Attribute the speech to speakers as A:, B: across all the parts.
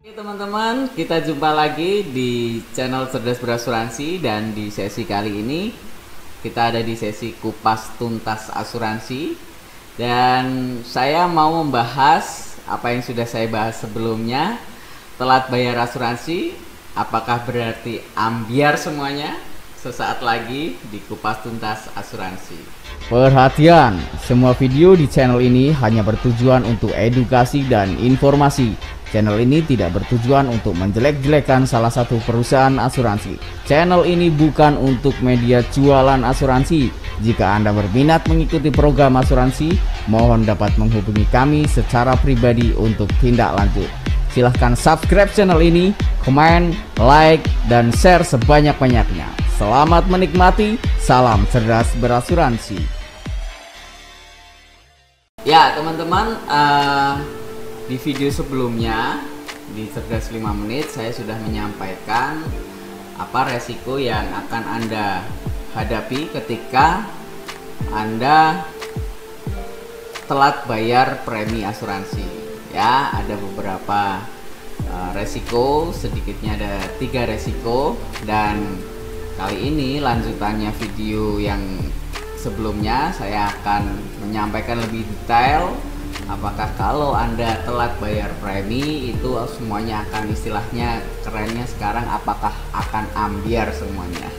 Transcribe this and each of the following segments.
A: Oke teman-teman, kita jumpa lagi di channel Cerdas Berasuransi, dan di sesi kali ini kita ada di sesi kupas tuntas asuransi, dan saya mau membahas apa yang sudah saya bahas sebelumnya. Telat bayar asuransi, apakah berarti ambiar semuanya? Sesaat lagi di kupas tuntas asuransi.
B: Perhatian, semua video di channel ini hanya bertujuan untuk edukasi dan informasi. Channel ini tidak bertujuan untuk menjelek-jelekan salah satu perusahaan asuransi. Channel ini bukan untuk media jualan asuransi. Jika Anda berminat mengikuti program asuransi, mohon dapat menghubungi kami secara pribadi untuk tindak lanjut. Silahkan subscribe channel ini, komen, like, dan share sebanyak-banyaknya. Selamat menikmati, salam cerdas berasuransi.
A: Ya teman-teman, di video sebelumnya di Cerdas 5 menit saya sudah menyampaikan apa resiko yang akan Anda hadapi ketika Anda telat bayar premi asuransi. Ya, ada beberapa resiko, sedikitnya ada 3 resiko, dan kali ini lanjutannya video yang sebelumnya saya akan menyampaikan lebih detail. Apakah kalau Anda telat bayar premi itu semuanya akan, istilahnya kerennya sekarang, apakah akan ambiar semuanya?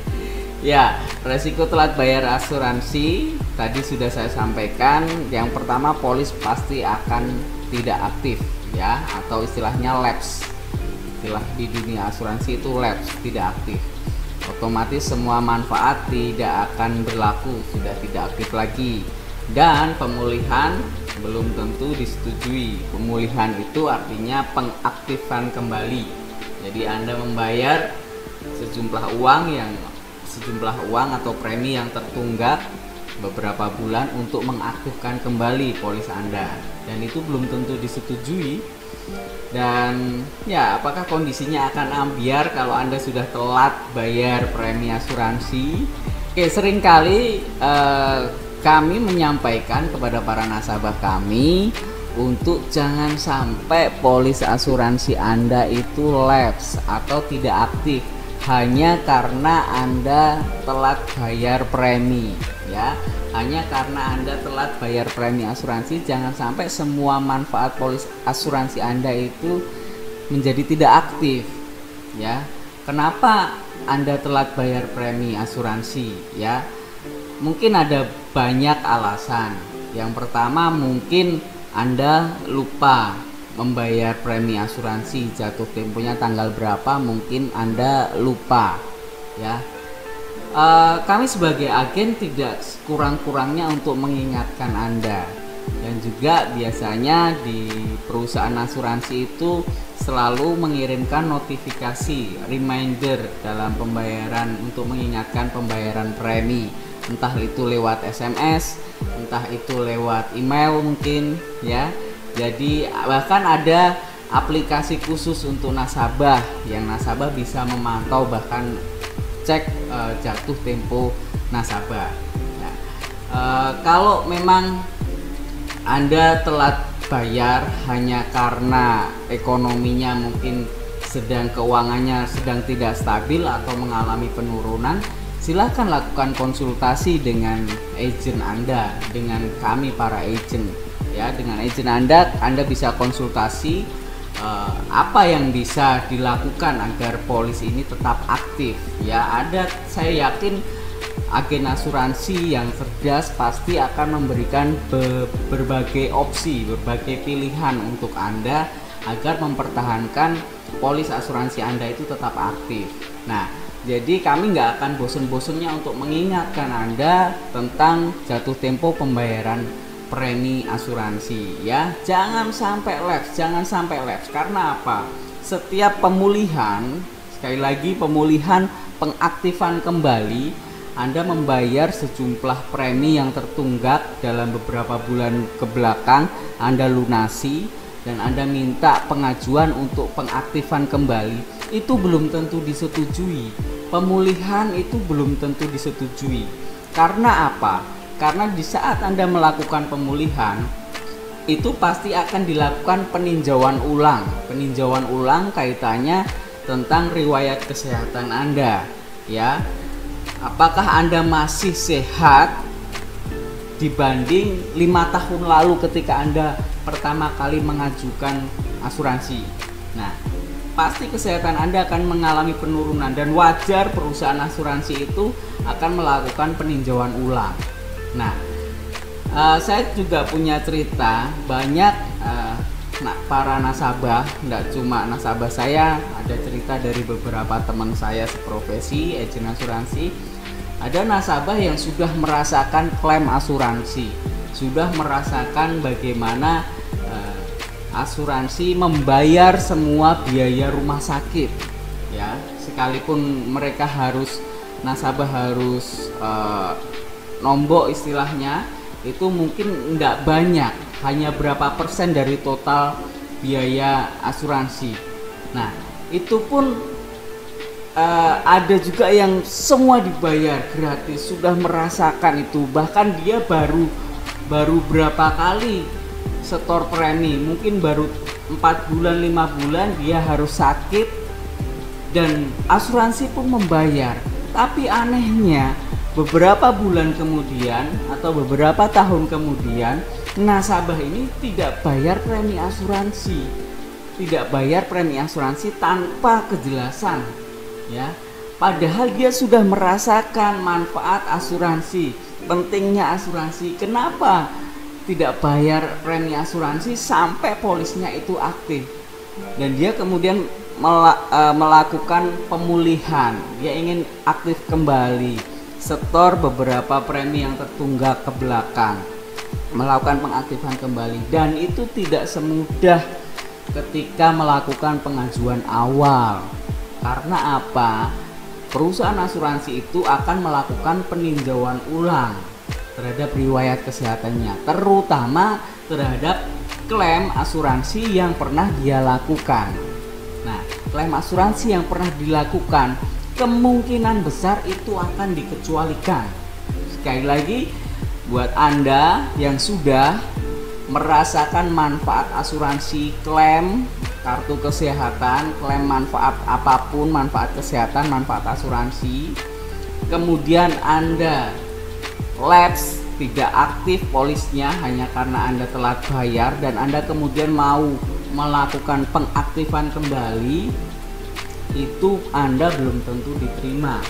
A: Ya, resiko telat bayar asuransi tadi sudah saya sampaikan. Yang pertama, polis pasti akan tidak aktif, ya, atau istilahnya lapse. Istilah di dunia asuransi itu lapse, tidak aktif. Otomatis semua manfaat tidak akan berlaku, sudah tidak aktif lagi. Dan pemulihan belum tentu disetujui. Pemulihan itu artinya pengaktifan kembali. Jadi Anda membayar sejumlah uang atau premi yang tertunggak beberapa bulan untuk mengaktifkan kembali polis Anda, dan itu belum tentu disetujui. Dan ya, apakah kondisinya akan ambiar kalau Anda sudah telat bayar premi asuransi? Oke, seringkali kami menyampaikan kepada para nasabah kami untuk jangan sampai polis asuransi Anda itu lapse atau tidak aktif hanya karena Anda telat bayar premi, ya. Hanya karena Anda telat bayar premi asuransi, jangan sampai semua manfaat polis asuransi Anda itu menjadi tidak aktif, ya. Kenapa Anda telat bayar premi asuransi, ya? Mungkin ada banyak alasan. Yang pertama, mungkin Anda lupa membayar premi asuransi, jatuh temponya tanggal berapa, mungkin Anda lupa, ya. Kami sebagai agen tidak kurang-kurangnya untuk mengingatkan Anda. Dan juga biasanya di perusahaan asuransi itu selalu mengirimkan notifikasi reminder dalam pembayaran, untuk mengingatkan pembayaran premi, entah itu lewat SMS, entah itu lewat email mungkin, ya. Jadi bahkan ada aplikasi khusus untuk nasabah yang nasabah bisa memantau, bahkan cek jatuh tempo nasabah. Nah, kalau memang Anda telat bayar hanya karena ekonominya mungkin keuangannya sedang tidak stabil atau mengalami penurunan, silahkan lakukan konsultasi dengan agent Anda, dengan kami para agent, ya. Dengan agent Anda bisa konsultasi apa yang bisa dilakukan agar polis ini tetap aktif, ya. Saya yakin agen asuransi yang cerdas pasti akan memberikan berbagai opsi, berbagai pilihan untuk Anda agar mempertahankan polis asuransi Anda itu tetap aktif. Nah, jadi kami nggak akan bosen-bosennya untuk mengingatkan Anda tentang jatuh tempo pembayaran premi asuransi, ya. Jangan sampai lapse. Karena apa? Setiap pemulihan, sekali lagi pemulihan, pengaktifan kembali, Anda membayar sejumlah premi yang tertunggak dalam beberapa bulan ke belakang, Anda lunasi, dan Anda minta pengajuan untuk pengaktifan kembali, itu belum tentu disetujui. Pemulihan itu belum tentu disetujui. Karena apa? Karena di saat Anda melakukan pemulihan, itu pasti akan dilakukan peninjauan ulang. Peninjauan ulang kaitannya tentang riwayat kesehatan Anda, ya. Apakah Anda masih sehat dibanding 5 tahun lalu ketika Anda pertama kali mengajukan asuransi? Nah, pasti kesehatan Anda akan mengalami penurunan dan wajar perusahaan asuransi itu akan melakukan peninjauan ulang. Nah, saya juga punya cerita banyak para nasabah, tidak cuma nasabah saya, ada cerita dari beberapa teman saya seprofesi agen asuransi. Ada nasabah yang sudah merasakan klaim asuransi, sudah merasakan bagaimana asuransi membayar semua biaya rumah sakit, ya, sekalipun mereka nasabah harus nombok istilahnya, itu mungkin nggak banyak, hanya berapa persen dari total biaya asuransi. Nah, itu pun ada juga yang semua dibayar gratis, sudah merasakan itu, bahkan dia baru berapa kali setor premi, mungkin baru 4 bulan 5 bulan dia harus sakit dan asuransi pun membayar. Tapi anehnya beberapa bulan kemudian atau beberapa tahun kemudian nasabah ini tidak bayar premi asuransi tanpa kejelasan, ya. Padahal dia sudah merasakan manfaat asuransi, pentingnya asuransi. Kenapa tidak bayar premi asuransi sampai polisnya itu aktif? Dan dia kemudian melakukan pemulihan, dia ingin aktif kembali, setor beberapa premi yang tertunggak ke belakang, melakukan pengaktifan kembali. Dan itu tidak semudah ketika melakukan pengajuan awal. Karena apa? Perusahaan asuransi itu akan melakukan peninjauan ulang terhadap riwayat kesehatannya, terutama terhadap klaim asuransi yang pernah dia lakukan. Nah, klaim asuransi yang pernah dilakukan kemungkinan besar itu akan dikecualikan. Sekali lagi, buat Anda yang sudah merasakan manfaat asuransi, klaim kartu kesehatan, klaim manfaat apapun, manfaat kesehatan, manfaat asuransi, kemudian Anda lapse, tidak aktif polisnya hanya karena Anda telat bayar, dan Anda kemudian mau melakukan pengaktifan kembali, itu Anda belum tentu diterima.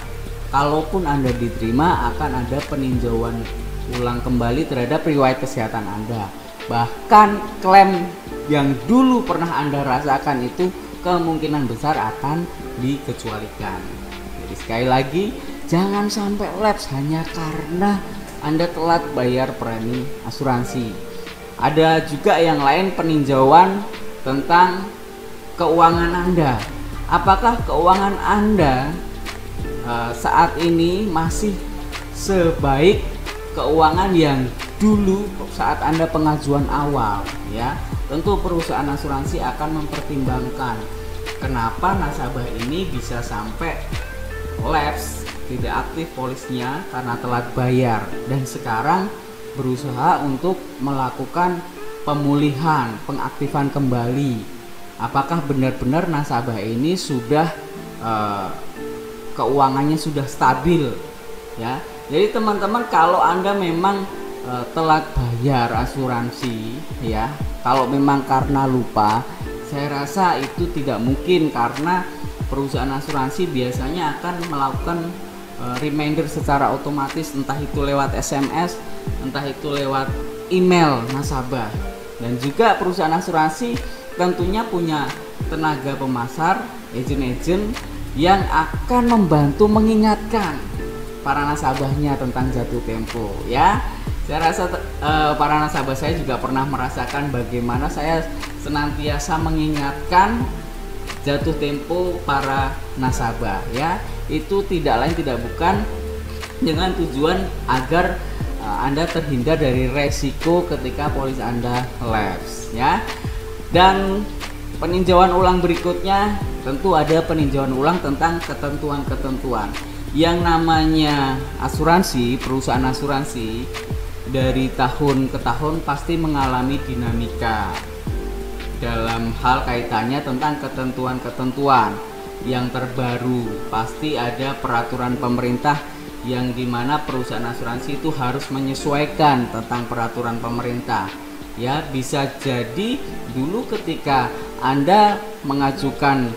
A: Kalaupun Anda diterima, akan ada peninjauan ulang kembali terhadap riwayat kesehatan Anda. Bahkan klaim yang dulu pernah Anda rasakan itu kemungkinan besar akan dikecualikan. Jadi sekali lagi, jangan sampai lapse hanya karena Anda telat bayar premi asuransi. Ada juga yang lain, peninjauan tentang keuangan Anda. Apakah keuangan Anda saat ini masih sebaik keuangan yang dulu saat Anda pengajuan awal, ya? Tentu perusahaan asuransi akan mempertimbangkan kenapa nasabah ini bisa sampai lapse, tidak aktif polisnya karena telat bayar, dan sekarang berusaha untuk melakukan pemulihan, pengaktifan kembali. Apakah benar-benar nasabah ini sudah keuangannya sudah stabil, ya? Jadi teman-teman, kalau Anda memang telat bayar asuransi, ya, kalau memang karena lupa, saya rasa itu tidak mungkin, karena perusahaan asuransi biasanya akan melakukan reminder secara otomatis, entah itu lewat SMS, entah itu lewat email nasabah. Dan juga perusahaan asuransi tentunya punya tenaga pemasar, agen-agen yang akan membantu mengingatkan para nasabahnya tentang jatuh tempo, ya. Saya rasa para nasabah saya juga pernah merasakan bagaimana saya senantiasa mengingatkan jatuh tempo para nasabah, ya. Itu tidak lain tidak bukan dengan tujuan agar Anda terhindar dari resiko ketika polis Anda lapse, ya. Dan peninjauan ulang berikutnya tentu ada peninjauan ulang tentang ketentuan-ketentuan. Yang namanya asuransi, perusahaan asuransi dari tahun ke tahun pasti mengalami dinamika dalam hal kaitannya tentang ketentuan-ketentuan yang terbaru. Pasti ada peraturan pemerintah yang dimana perusahaan asuransi itu harus menyesuaikan tentang peraturan pemerintah. Ya, bisa jadi dulu ketika Anda mengajukan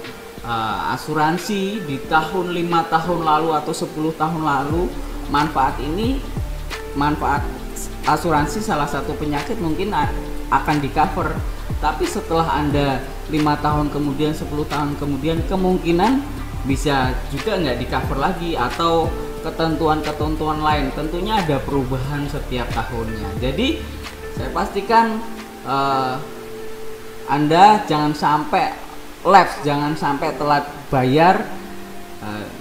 A: asuransi di tahun 5 tahun lalu atau 10 tahun lalu, manfaat asuransi salah satu penyakit mungkin akan di cover, tapi setelah Anda 5 tahun kemudian, 10 tahun kemudian, kemungkinan bisa juga nggak di cover lagi, atau ketentuan-ketentuan lain. Tentunya ada perubahan setiap tahunnya. Jadi saya pastikan Anda jangan sampai lapse, jangan sampai telat bayar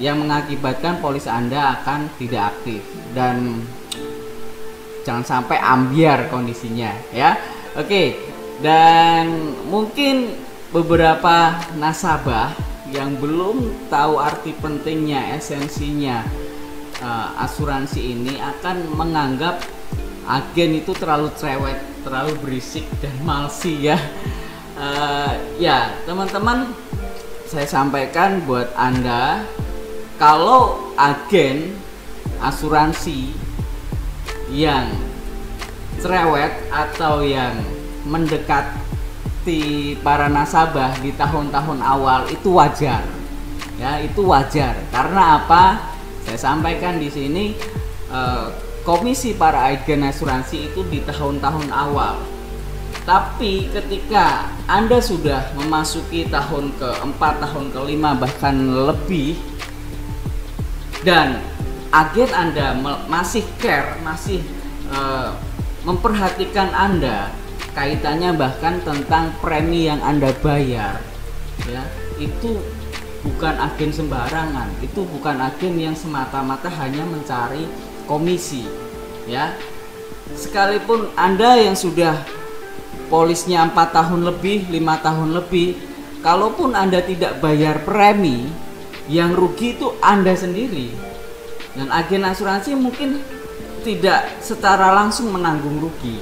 A: yang mengakibatkan polis Anda akan tidak aktif, dan jangan sampai ambiar kondisinya, ya. Oke, dan mungkin beberapa nasabah yang belum tahu arti pentingnya, esensinya asuransi ini akan menganggap agen itu terlalu cerewet, terlalu berisik dan malsi, ya. Ya, teman-teman, saya sampaikan buat Anda, kalau agen asuransi yang cerewet atau yang mendekati para nasabah di tahun-tahun awal itu wajar, ya, itu wajar. Karena apa? Saya sampaikan di sini, komisi para agen asuransi itu di tahun-tahun awal. Tapi ketika Anda sudah memasuki tahun keempat, tahun kelima, bahkan lebih, dan agen Anda masih care, masih memperhatikan Anda, kaitannya bahkan tentang premi yang Anda bayar, ya, itu bukan agen sembarangan, itu bukan agen yang semata-mata hanya mencari komisi, ya. Sekalipun Anda yang sudah polisnya 4 tahun lebih, 5 tahun lebih, kalaupun Anda tidak bayar premi, yang rugi itu Anda sendiri. Dan agen asuransi mungkin tidak secara langsung menanggung rugi.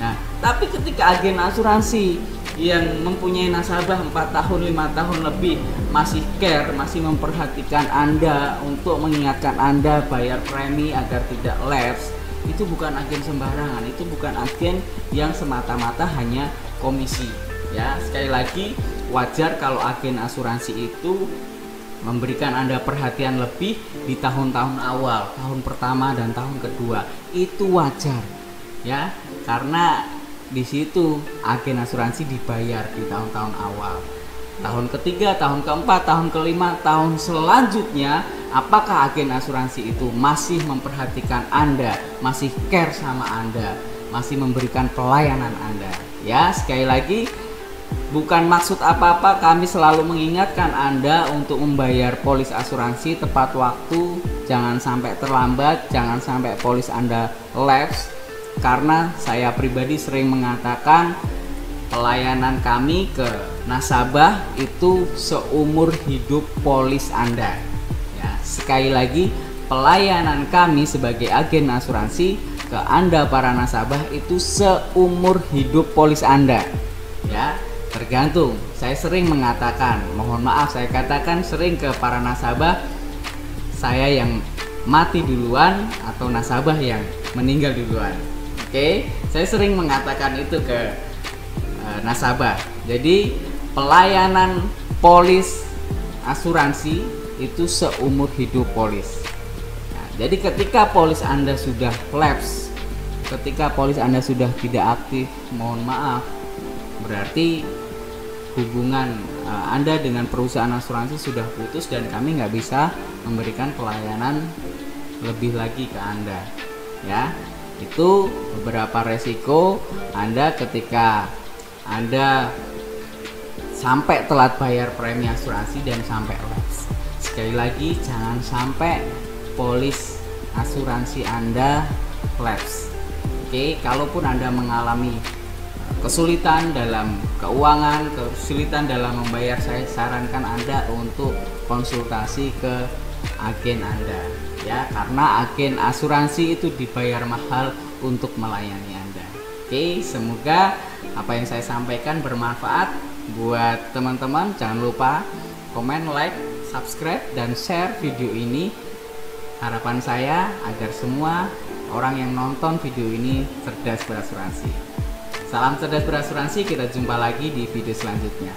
A: Nah, tapi ketika agen asuransi yang mempunyai nasabah 4 tahun, 5 tahun lebih masih care, masih memperhatikan Anda untuk mengingatkan Anda bayar premi agar tidak lapse, itu bukan agen sembarangan, itu bukan agen yang semata-mata hanya komisi, ya. Sekali lagi, wajar kalau agen asuransi itu memberikan Anda perhatian lebih di tahun-tahun awal, tahun pertama dan tahun kedua. Itu wajar, ya, karena di situ agen asuransi dibayar di tahun-tahun awal. Tahun ketiga, tahun keempat, tahun kelima, tahun selanjutnya, apakah agen asuransi itu masih memperhatikan Anda, masih care sama Anda, masih memberikan pelayanan Anda? Ya, sekali lagi, bukan maksud apa-apa kami selalu mengingatkan Anda untuk membayar polis asuransi tepat waktu, jangan sampai terlambat, jangan sampai polis Anda lapse, karena saya pribadi sering mengatakan pelayanan kami ke nasabah itu seumur hidup polis Anda. Ya, sekali lagi, pelayanan kami sebagai agen asuransi ke Anda para nasabah itu seumur hidup polis Anda. Ya, tergantung. Saya sering mengatakan, mohon maaf saya katakan sering ke para nasabah, saya yang mati duluan atau nasabah yang meninggal duluan. Oke, saya sering mengatakan itu ke nasabah. Jadi pelayanan polis asuransi itu seumur hidup polis. Nah, jadi ketika polis Anda sudah lapse, ketika polis Anda sudah tidak aktif, mohon maaf, berarti hubungan Anda dengan perusahaan asuransi sudah putus dan kami nggak bisa memberikan pelayanan lebih lagi ke Anda, ya. Itu beberapa resiko Anda ketika Anda sampai telat bayar premi asuransi dan sampai lapse. Sekali lagi, jangan sampai polis asuransi Anda lapse. Oke, kalaupun Anda mengalami kesulitan dalam keuangan, kesulitan dalam membayar, saya sarankan Anda untuk konsultasi ke agen Anda, ya, karena agen asuransi itu dibayar mahal untuk melayani Anda. Oke, semoga apa yang saya sampaikan bermanfaat buat teman-teman. Jangan lupa komen, like, subscribe, dan share video ini. Harapan saya agar semua orang yang nonton video ini cerdas berasuransi. Salam cerdas berasuransi, kita jumpa lagi di video selanjutnya.